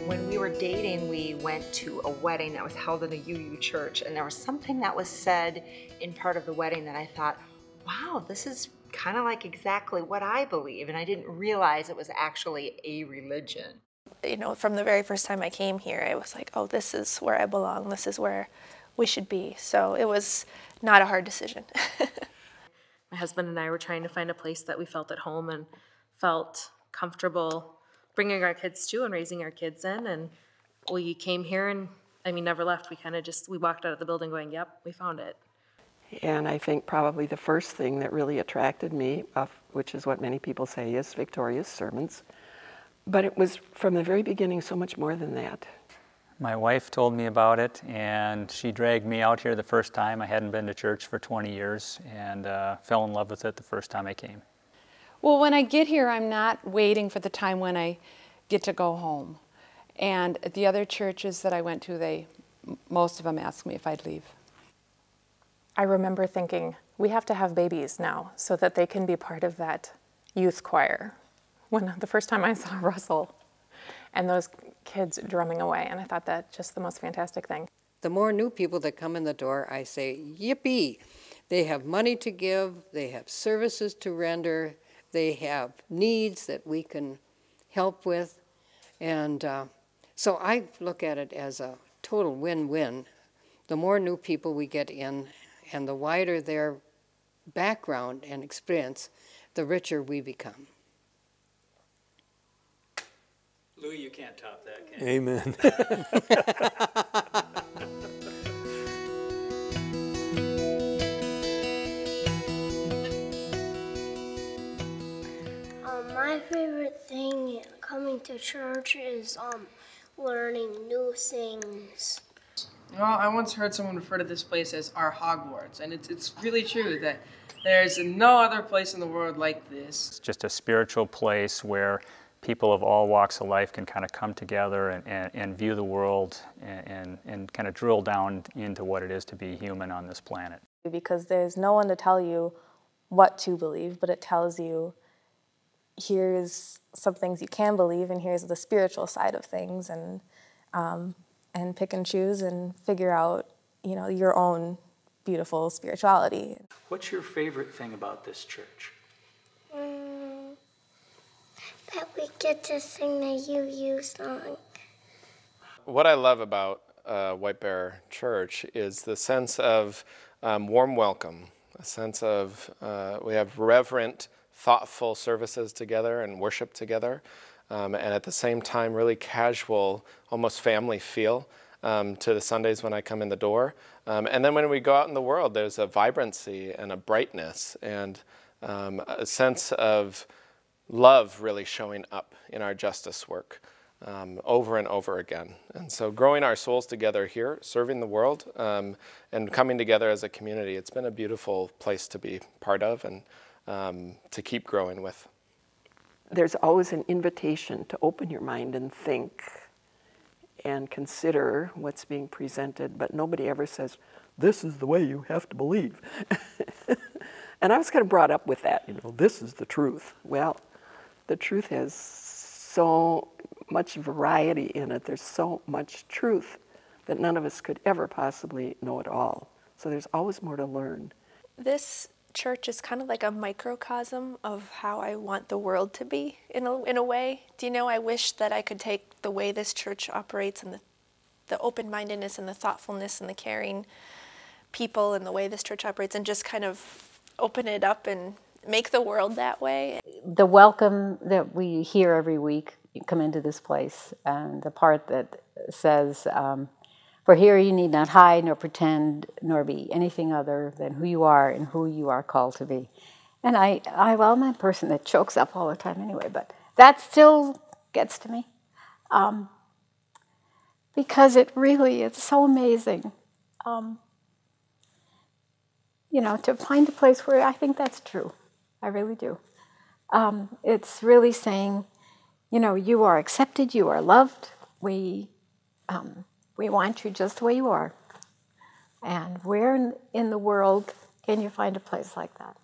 When we were dating, we went to a wedding that was held in a UU church, and there was something that was said in part of the wedding that I thought, wow, this is kind of like exactly what I believe, and I didn't realize it was actually a religion. You know, from the very first time I came here, I was like, oh, this is where I belong, this is where we should be. So it was not a hard decision. My husband and I were trying to find a place that we felt at home and felt comfortable bringing our kids to and raising our kids in. And we came here and, never left. We kind of we walked out of the building going, yep, we found it. And I think probably the first thing that really attracted me, which is what many people say, is Victoria's sermons. But it was from the very beginning so much more than that. My wife told me about it, and she dragged me out here the first time. I hadn't been to church for 20 years and fell in love with it the first time I came. Well, when I get here, I'm not waiting for the time when I get to go home. And at the other churches that I went to, most of them asked me if I'd leave. I remember thinking, we have to have babies now so that they can be part of that youth choir. When the first time I saw Russell and those kids drumming away, and I thought that just the most fantastic thing. The more new people that come in the door, I say, yippee! They have money to give, they have services to render, they have needs that we can help with, and so I look at it as a total win-win. The more new people we get in, and the wider their background and experience, the richer we become. Louis, you can't top that, can you? Amen. My favorite thing coming to church is learning new things. Well, I once heard someone refer to this place as our Hogwarts, and it's really true that there's no other place in the world like this. It's just a spiritual place where people of all walks of life can kind of come together and view the world and kind of drill down into what it is to be human on this planet. Because there's no one to tell you what to believe, but it tells you here's some things you can believe and here's the spiritual side of things, and pick and choose and figure out, your own beautiful spirituality. What's your favorite thing about this church? That we get to sing the UU song. What I love about White Bear Church is the sense of warm welcome, a sense of we have reverent, thoughtful services together and worship together, and at the same time really casual, almost family feel to the Sundays when I come in the door. And then when we go out in the world, there's a vibrancy and a brightness and a sense of love really showing up in our justice work over and over again. And so growing our souls together here, serving the world, and coming together as a community, it's been a beautiful place to be part of and to keep growing with. There's always an invitation to open your mind and think and consider what's being presented, but nobody ever says, this is the way you have to believe. And I was kind of brought up with that, this is the truth. Well, the truth has so much variety in it. There's so much truth that none of us could ever possibly know it all. So there's always more to learn. This church is kind of like a microcosm of how I want the world to be in a way. Do you know, I wish that I could take the way this church operates and the open-mindedness and the thoughtfulness and the caring people and the way this church operates and just kind of open it up and make the world that way. The welcome that we hear every week, you come into this place, and the part that says, for here you need not hide nor pretend nor be anything other than who you are and who you are called to be. And well, I'm a person that chokes up all the time anyway, but that still gets to me. Because it's so amazing. To find a place where I think that's true. I really do. It's really saying, you are accepted, you are loved. We want you just the way you are. And where in the world can you find a place like that?